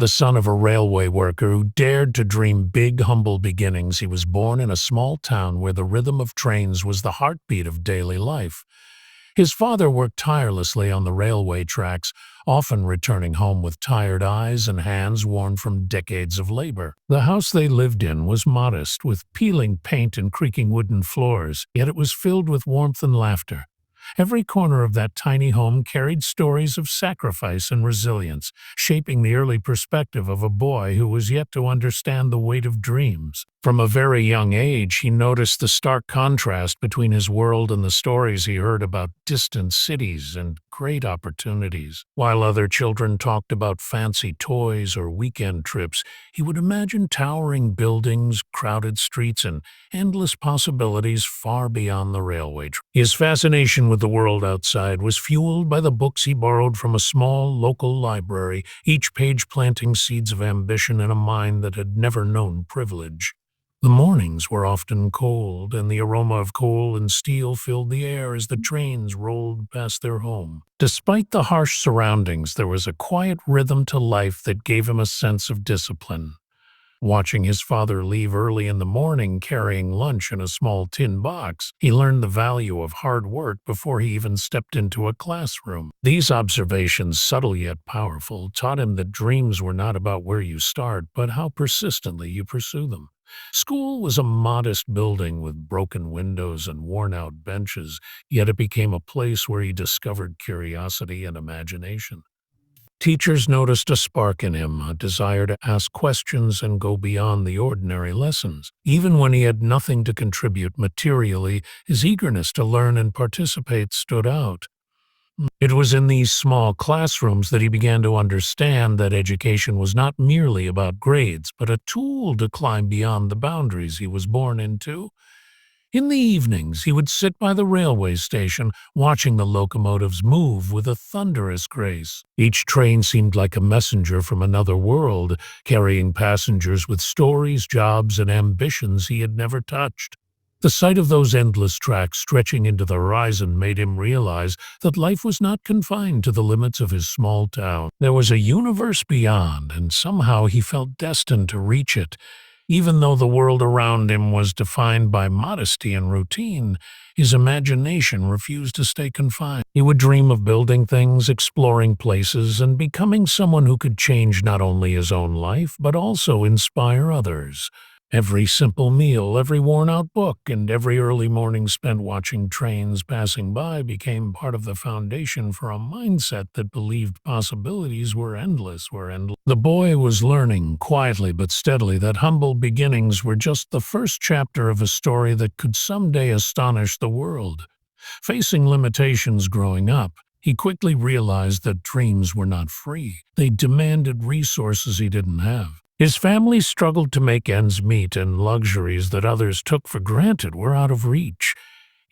The son of a railway worker who dared to dream big, humble beginnings, he was born in a small town where the rhythm of trains was the heartbeat of daily life. His father worked tirelessly on the railway tracks, often returning home with tired eyes and hands worn from decades of labor. The house they lived in was modest, with peeling paint and creaking wooden floors, yet it was filled with warmth and laughter. Every corner of that tiny home carried stories of sacrifice and resilience, shaping the early perspective of a boy who was yet to understand the weight of dreams. From a very young age, he noticed the stark contrast between his world and the stories he heard about distant cities and great opportunities. While other children talked about fancy toys or weekend trips, he would imagine towering buildings, crowded streets, and endless possibilities far beyond the railway track. His fascination with the world outside was fueled by the books he borrowed from a small local library, each page planting seeds of ambition in a mind that had never known privilege. The mornings were often cold, and the aroma of coal and steel filled the air as the trains rolled past their home. Despite the harsh surroundings, there was a quiet rhythm to life that gave him a sense of discipline. Watching his father leave early in the morning carrying lunch in a small tin box, he learned the value of hard work before he even stepped into a classroom. These observations, subtle yet powerful, taught him that dreams were not about where you start, but how persistently you pursue them. School was a modest building with broken windows and worn-out benches, yet it became a place where he discovered curiosity and imagination. Teachers noticed a spark in him, a desire to ask questions and go beyond the ordinary lessons. Even when he had nothing to contribute materially, his eagerness to learn and participate stood out. It was in these small classrooms that he began to understand that education was not merely about grades, but a tool to climb beyond the boundaries he was born into. In the evenings, he would sit by the railway station, watching the locomotives move with a thunderous grace. Each train seemed like a messenger from another world, carrying passengers with stories, jobs, and ambitions he had never touched. The sight of those endless tracks stretching into the horizon made him realize that life was not confined to the limits of his small town. There was a universe beyond, and somehow he felt destined to reach it. Even though the world around him was defined by modesty and routine, his imagination refused to stay confined. He would dream of building things, exploring places, and becoming someone who could change not only his own life, but also inspire others. Every simple meal, every worn-out book, and every early morning spent watching trains passing by became part of the foundation for a mindset that believed possibilities were endless. The boy was learning, quietly but steadily, that humble beginnings were just the first chapter of a story that could someday astonish the world. Facing limitations growing up, he quickly realized that dreams were not free. They demanded resources he didn't have. His family struggled to make ends meet, and luxuries that others took for granted were out of reach.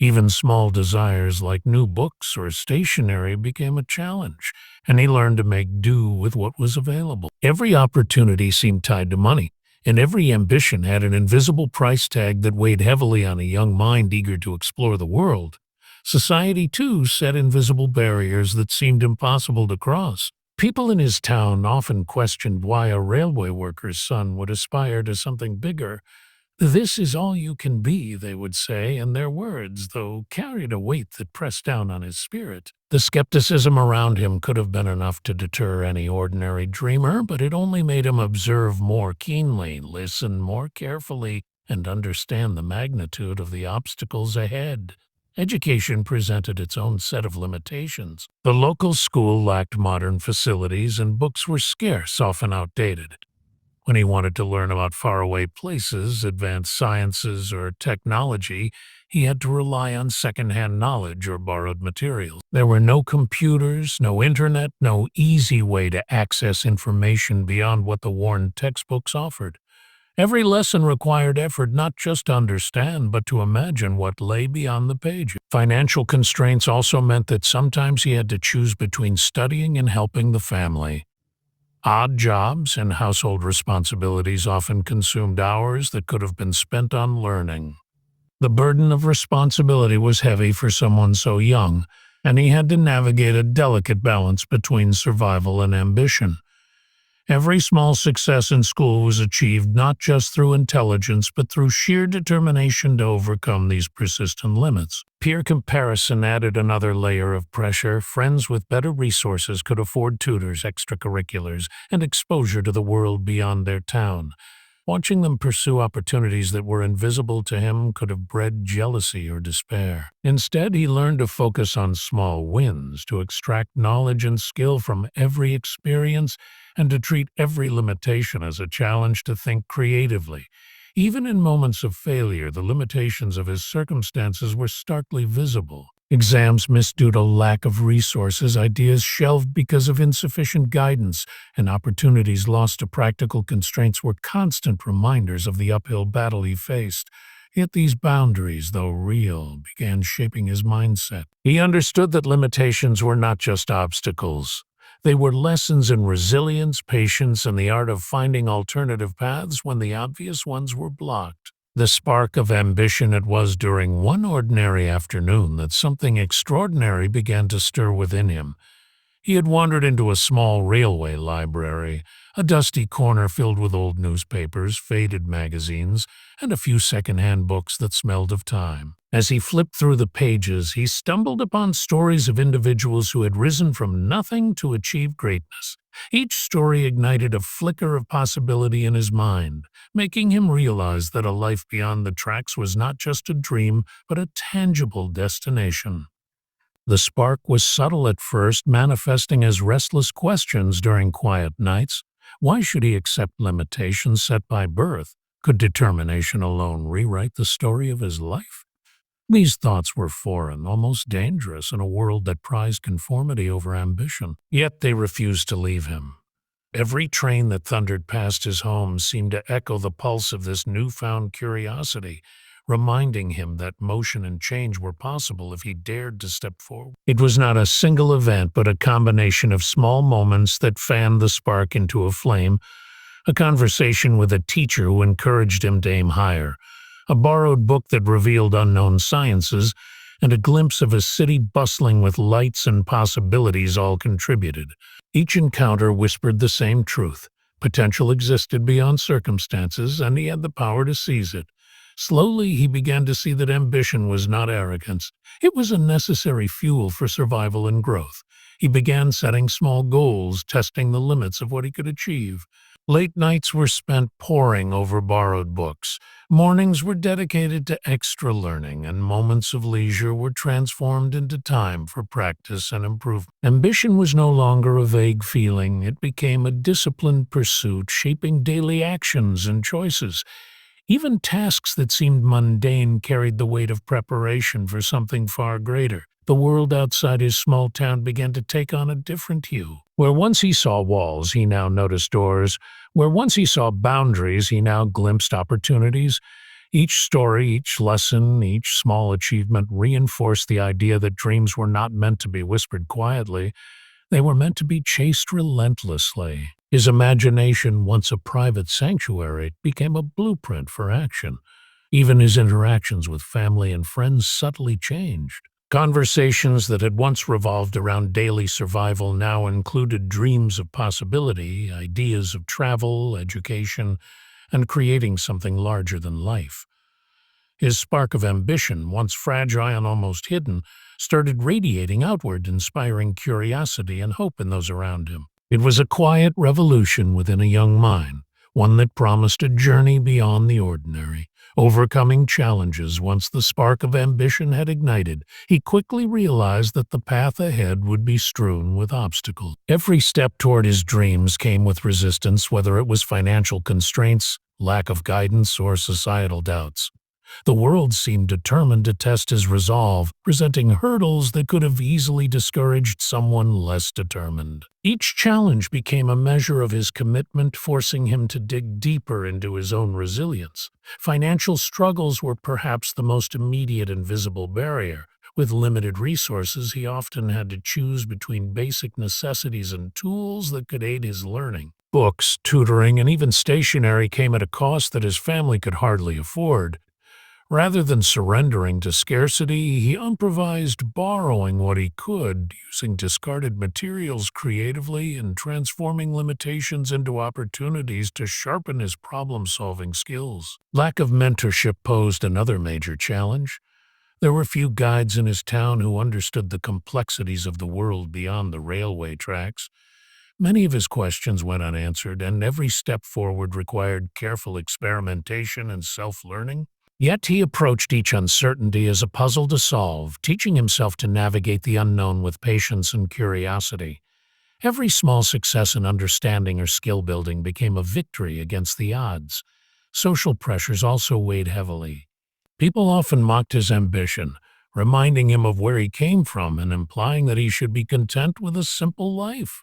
Even small desires like new books or stationery became a challenge, and he learned to make do with what was available. Every opportunity seemed tied to money, and every ambition had an invisible price tag that weighed heavily on a young mind eager to explore the world. Society, too, set invisible barriers that seemed impossible to cross. People in his town often questioned why a railway worker's son would aspire to something bigger. "This is all you can be," they would say, and their words, though, carried a weight that pressed down on his spirit. The skepticism around him could have been enough to deter any ordinary dreamer, but it only made him observe more keenly, listen more carefully, and understand the magnitude of the obstacles ahead. Education presented its own set of limitations. The local school lacked modern facilities, and books were scarce, often outdated. When he wanted to learn about faraway places, advanced sciences, or technology, he had to rely on secondhand knowledge or borrowed materials. There were no computers, no internet, no easy way to access information beyond what the worn textbooks offered. Every lesson required effort not just to understand, but to imagine what lay beyond the pages. Financial constraints also meant that sometimes he had to choose between studying and helping the family. Odd jobs and household responsibilities often consumed hours that could have been spent on learning. The burden of responsibility was heavy for someone so young, and he had to navigate a delicate balance between survival and ambition. Every small success in school was achieved not just through intelligence, but through sheer determination to overcome these persistent limits. Peer comparison added another layer of pressure. Friends with better resources could afford tutors, extracurriculars, and exposure to the world beyond their town. Watching them pursue opportunities that were invisible to him could have bred jealousy or despair. Instead, he learned to focus on small wins, to extract knowledge and skill from every experience, and to treat every limitation as a challenge to think creatively. Even in moments of failure, the limitations of his circumstances were starkly visible. Exams missed due to lack of resources, ideas shelved because of insufficient guidance, and opportunities lost to practical constraints were constant reminders of the uphill battle he faced. Yet these boundaries, though real, began shaping his mindset. He understood that limitations were not just obstacles. They were lessons in resilience, patience, and the art of finding alternative paths when the obvious ones were blocked. The spark of ambition it was during one ordinary afternoon that something extraordinary began to stir within him. He had wandered into a small railway library, a dusty corner filled with old newspapers, faded magazines, and a few second-hand books that smelled of time. As he flipped through the pages, he stumbled upon stories of individuals who had risen from nothing to achieve greatness. Each story ignited a flicker of possibility in his mind, making him realize that a life beyond the tracks was not just a dream, but a tangible destination. The spark was subtle at first, manifesting as restless questions during quiet nights. Why should he accept limitations set by birth? Could determination alone rewrite the story of his life? These thoughts were foreign, almost dangerous in a world that prized conformity over ambition. Yet they refused to leave him. Every train that thundered past his home seemed to echo the pulse of this newfound curiosity, reminding him that motion and change were possible if he dared to step forward. It was not a single event, but a combination of small moments that fanned the spark into a flame. A conversation with a teacher who encouraged him to aim higher, a borrowed book that revealed unknown sciences, and a glimpse of a city bustling with lights and possibilities all contributed. Each encounter whispered the same truth. Potential existed beyond circumstances, and he had the power to seize it. Slowly, he began to see that ambition was not arrogance. It was a necessary fuel for survival and growth. He began setting small goals, testing the limits of what he could achieve. Late nights were spent poring over borrowed books. Mornings were dedicated to extra learning, and moments of leisure were transformed into time for practice and improvement. Ambition was no longer a vague feeling. It became a disciplined pursuit, shaping daily actions and choices. Even tasks that seemed mundane carried the weight of preparation for something far greater. The world outside his small town began to take on a different hue. Where once he saw walls, he now noticed doors. Where once he saw boundaries, he now glimpsed opportunities. Each story, each lesson, each small achievement reinforced the idea that dreams were not meant to be whispered quietly. They were meant to be chased relentlessly. His imagination, once a private sanctuary, became a blueprint for action. Even his interactions with family and friends subtly changed. Conversations that had once revolved around daily survival now included dreams of possibility, ideas of travel, education, and creating something larger than life. His spark of ambition, once fragile and almost hidden, started radiating outward, inspiring curiosity and hope in those around him. It was a quiet revolution within a young mind, one that promised a journey beyond the ordinary. Overcoming challenges once the spark of ambition had ignited, he quickly realized that the path ahead would be strewn with obstacles. Every step toward his dreams came with resistance, whether it was financial constraints, lack of guidance, or societal doubts. The world seemed determined to test his resolve, presenting hurdles that could have easily discouraged someone less determined. Each challenge became a measure of his commitment, forcing him to dig deeper into his own resilience. Financial struggles were perhaps the most immediate and visible barrier. With limited resources, he often had to choose between basic necessities and tools that could aid his learning. Books, tutoring, and even stationery came at a cost that his family could hardly afford. Rather than surrendering to scarcity, he improvised, borrowing what he could, using discarded materials creatively and transforming limitations into opportunities to sharpen his problem-solving skills. Lack of mentorship posed another major challenge. There were few guides in his town who understood the complexities of the world beyond the railway tracks. Many of his questions went unanswered, and every step forward required careful experimentation and self-learning. Yet he approached each uncertainty as a puzzle to solve, teaching himself to navigate the unknown with patience and curiosity. Every small success in understanding or skill building became a victory against the odds. Social pressures also weighed heavily. People often mocked his ambition, reminding him of where he came from and implying that he should be content with a simple life.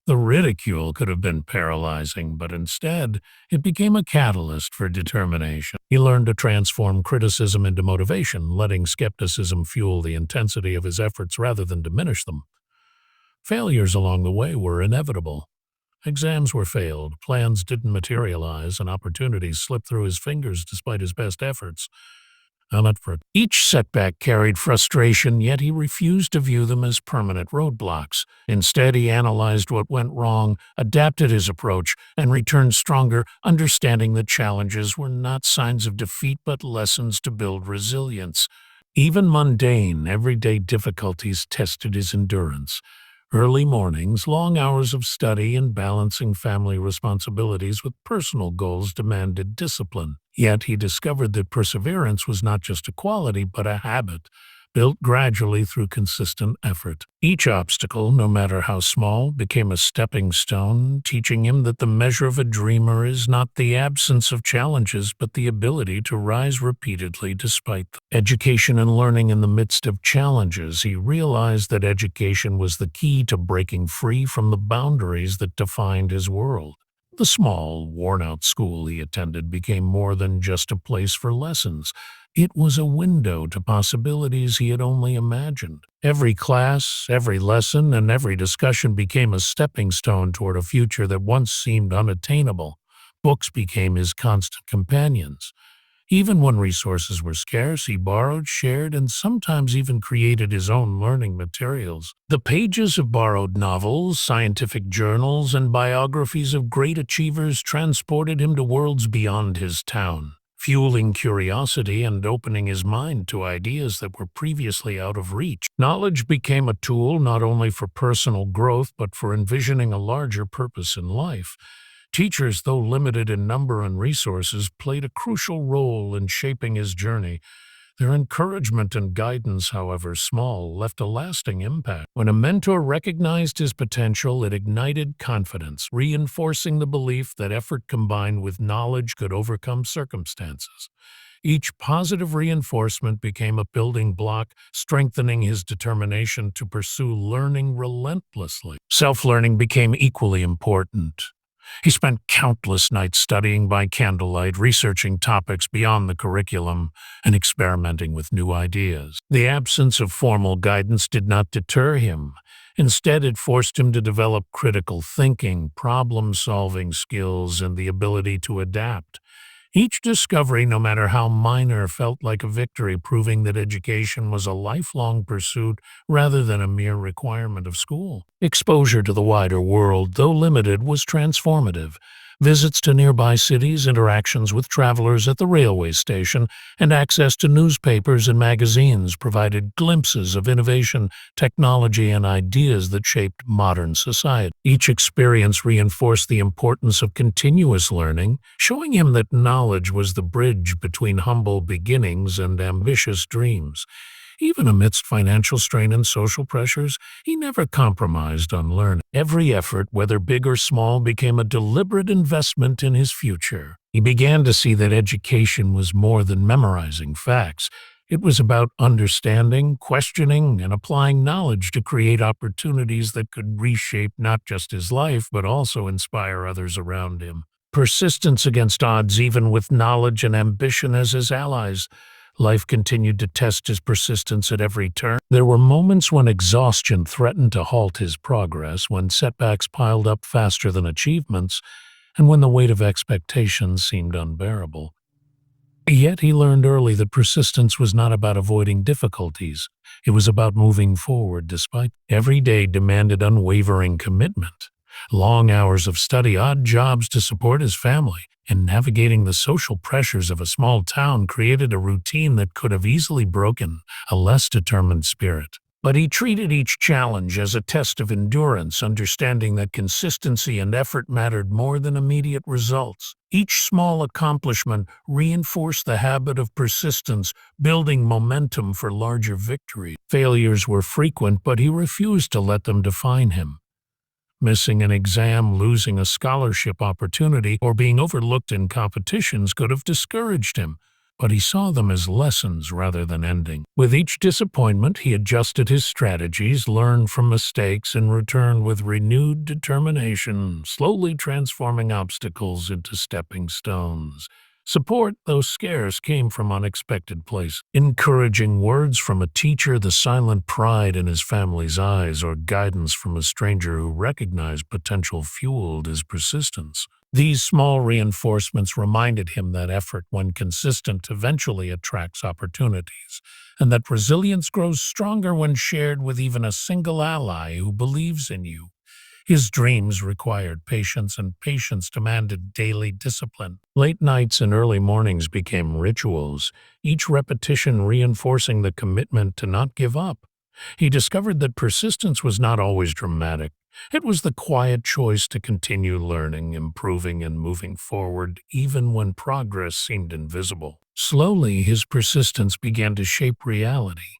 The ridicule could have been paralyzing, but instead, it became a catalyst for determination. He learned to transform criticism into motivation, letting skepticism fuel the intensity of his efforts rather than diminish them. Failures along the way were inevitable. Exams were failed, plans didn't materialize, and opportunities slipped through his fingers despite his best efforts. Each setback carried frustration, yet he refused to view them as permanent roadblocks. Instead, he analyzed what went wrong, adapted his approach, and returned stronger, understanding that challenges were not signs of defeat but lessons to build resilience. Even mundane, everyday difficulties tested his endurance. Early mornings, long hours of study, and balancing family responsibilities with personal goals demanded discipline. Yet he discovered that perseverance was not just a quality but a habit, built gradually through consistent effort. Each obstacle, no matter how small, became a stepping stone, teaching him that the measure of a dreamer is not the absence of challenges but the ability to rise repeatedly despite them. Education and learning in the midst of challenges, he realized that education was the key to breaking free from the boundaries that defined his world. The small, worn-out school he attended became more than just a place for lessons. It was a window to possibilities he had only imagined. Every class, every lesson, and every discussion became a stepping stone toward a future that once seemed unattainable. Books became his constant companions. Even when resources were scarce, he borrowed, shared, and sometimes even created his own learning materials. The pages of borrowed novels, scientific journals, and biographies of great achievers transported him to worlds beyond his town, fueling curiosity and opening his mind to ideas that were previously out of reach. Knowledge became a tool not only for personal growth but for envisioning a larger purpose in life. Teachers, though limited in number and resources, played a crucial role in shaping his journey. Their encouragement and guidance, however small, left a lasting impact. When a mentor recognized his potential, it ignited confidence, reinforcing the belief that effort combined with knowledge could overcome circumstances. Each positive reinforcement became a building block, strengthening his determination to pursue learning relentlessly. Self-learning became equally important. He spent countless nights studying by candlelight, researching topics beyond the curriculum, and experimenting with new ideas. The absence of formal guidance did not deter him. Instead, it forced him to develop critical thinking, problem-solving skills, and the ability to adapt. Each discovery, no matter how minor, felt like a victory, proving that education was a lifelong pursuit rather than a mere requirement of school. Exposure to the wider world, though limited, was transformative. Visits to nearby cities, interactions with travelers at the railway station, and access to newspapers and magazines provided glimpses of innovation, technology, and ideas that shaped modern society. Each experience reinforced the importance of continuous learning, showing him that knowledge was the bridge between humble beginnings and ambitious dreams. Even amidst financial strain and social pressures, he never compromised on learning. Every effort, whether big or small, became a deliberate investment in his future. He began to see that education was more than memorizing facts. It was about understanding, questioning, and applying knowledge to create opportunities that could reshape not just his life, but also inspire others around him. Persistence against odds, even with knowledge and ambition as his allies. Life continued to test his persistence at every turn. There were moments when exhaustion threatened to halt his progress, when setbacks piled up faster than achievements, and when the weight of expectations seemed unbearable. Yet he learned early that persistence was not about avoiding difficulties. It was about moving forward despite every day demanded unwavering commitment. Long hours of study, odd jobs to support his family, and navigating the social pressures of a small town created a routine that could have easily broken a less determined spirit. But he treated each challenge as a test of endurance, understanding that consistency and effort mattered more than immediate results. Each small accomplishment reinforced the habit of persistence, building momentum for larger victories. Failures were frequent, but he refused to let them define him. Missing an exam, losing a scholarship opportunity, or being overlooked in competitions could have discouraged him, but he saw them as lessons rather than ending. With each disappointment, he adjusted his strategies, learned from mistakes, and returned with renewed determination, slowly transforming obstacles into stepping stones. Support, though scarce, came from unexpected places. Encouraging words from a teacher, the silent pride in his family's eyes, or guidance from a stranger who recognized potential fueled his persistence. These small reinforcements reminded him that effort, when consistent, eventually attracts opportunities, and that resilience grows stronger when shared with even a single ally who believes in you. His dreams required patience, and patience demanded daily discipline. Late nights and early mornings became rituals, each repetition reinforcing the commitment to not give up. He discovered that persistence was not always dramatic. It was the quiet choice to continue learning, improving, and moving forward, even when progress seemed invisible. Slowly, his persistence began to shape reality.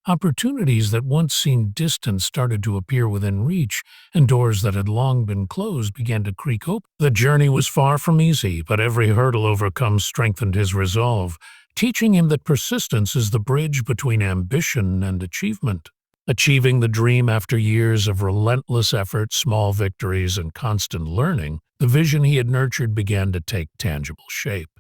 Opportunities that once seemed distant started to appear within reach, and doors that had long been closed began to creak open. The journey was far from easy, but every hurdle overcome strengthened his resolve, teaching him that persistence is the bridge between ambition and achievement. Achieving the dream after years of relentless effort, small victories, and constant learning, the vision he had nurtured began to take tangible shape.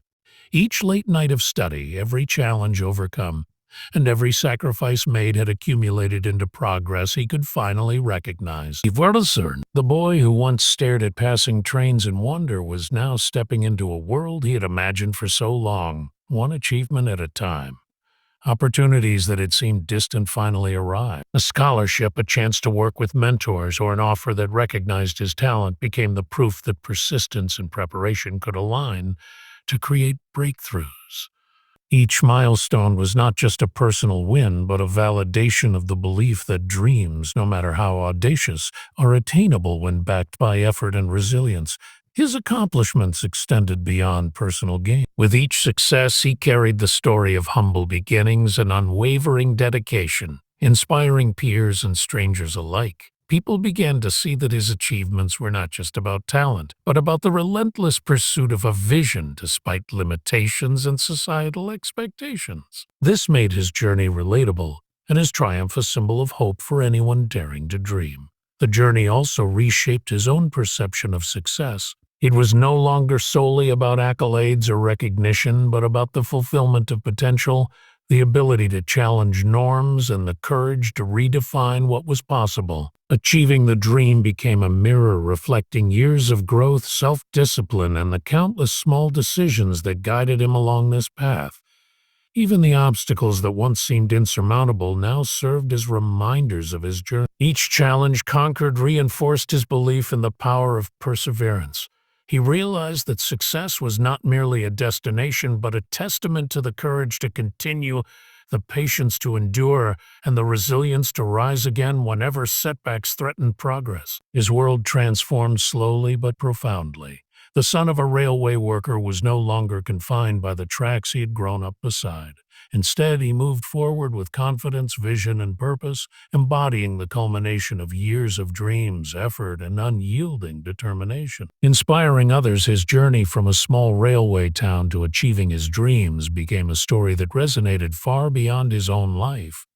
Each late night of study, every challenge overcome, and every sacrifice made had accumulated into progress he could finally recognize. The boy who once stared at passing trains in wonder was now stepping into a world he had imagined for so long, one achievement at a time. Opportunities that had seemed distant finally arrived. A scholarship, a chance to work with mentors, or an offer that recognized his talent became the proof that persistence and preparation could align to create breakthroughs. Each milestone was not just a personal win, but a validation of the belief that dreams, no matter how audacious, are attainable when backed by effort and resilience. His accomplishments extended beyond personal gain. With each success, he carried the story of humble beginnings and unwavering dedication, inspiring peers and strangers alike. People began to see that his achievements were not just about talent, but about the relentless pursuit of a vision despite limitations and societal expectations. This made his journey relatable, and his triumph a symbol of hope for anyone daring to dream. The journey also reshaped his own perception of success. It was no longer solely about accolades or recognition, but about the fulfillment of potential, the ability to challenge norms, and the courage to redefine what was possible. Achieving the dream became a mirror reflecting years of growth, self-discipline, and the countless small decisions that guided him along this path. Even the obstacles that once seemed insurmountable now served as reminders of his journey. Each challenge conquered reinforced his belief in the power of perseverance. He realized that success was not merely a destination, but a testament to the courage to continue, the patience to endure, and the resilience to rise again whenever setbacks threatened progress. His world transformed slowly but profoundly. The son of a railway worker was no longer confined by the tracks he had grown up beside. Instead, he moved forward with confidence, vision, and purpose, embodying the culmination of years of dreams, effort, and unyielding determination. Inspiring others, his journey from a small railway town to achieving his dreams became a story that resonated far beyond his own life.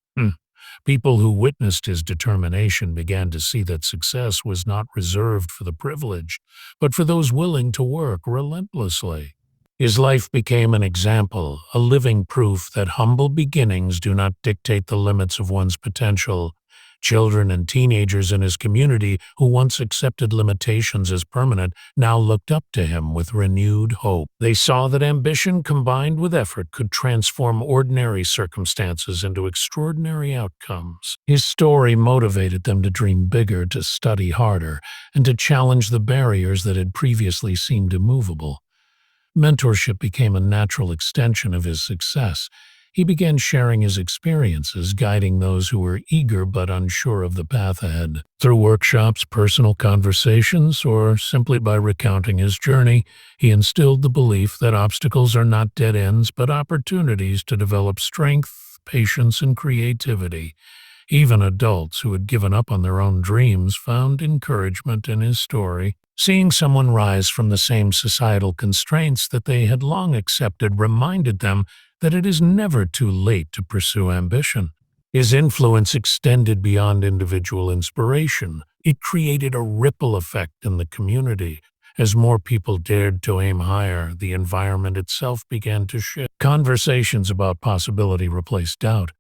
People who witnessed his determination began to see that success was not reserved for the privileged, but for those willing to work relentlessly. His life became an example, a living proof that humble beginnings do not dictate the limits of one's potential. Children and teenagers in his community who once accepted limitations as permanent now looked up to him with renewed hope. They saw that ambition combined with effort could transform ordinary circumstances into extraordinary outcomes. His story motivated them to dream bigger, to study harder, and to challenge the barriers that had previously seemed immovable. Mentorship became a natural extension of his success. He began sharing his experiences, guiding those who were eager but unsure of the path ahead. Through workshops, personal conversations, or simply by recounting his journey, he instilled the belief that obstacles are not dead ends but opportunities to develop strength, patience, and creativity. Even adults who had given up on their own dreams found encouragement in his story. Seeing someone rise from the same societal constraints that they had long accepted reminded them that it is never too late to pursue ambition. His influence extended beyond individual inspiration. It created a ripple effect in the community. As more people dared to aim higher, the environment itself began to shift. Conversations about possibility replaced doubt.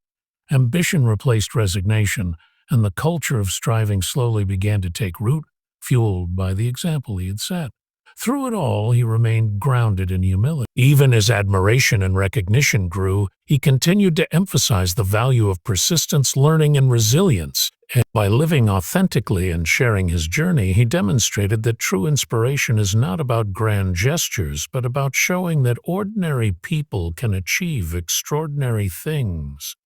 Ambition replaced resignation, and the culture of striving slowly began to take root, fueled by the example he had set. Through it all, he remained grounded in humility. Even as admiration and recognition grew, he continued to emphasize the value of persistence, learning, and resilience. And by living authentically and sharing his journey, he demonstrated that true inspiration is not about grand gestures, but about showing that ordinary people can achieve extraordinary things.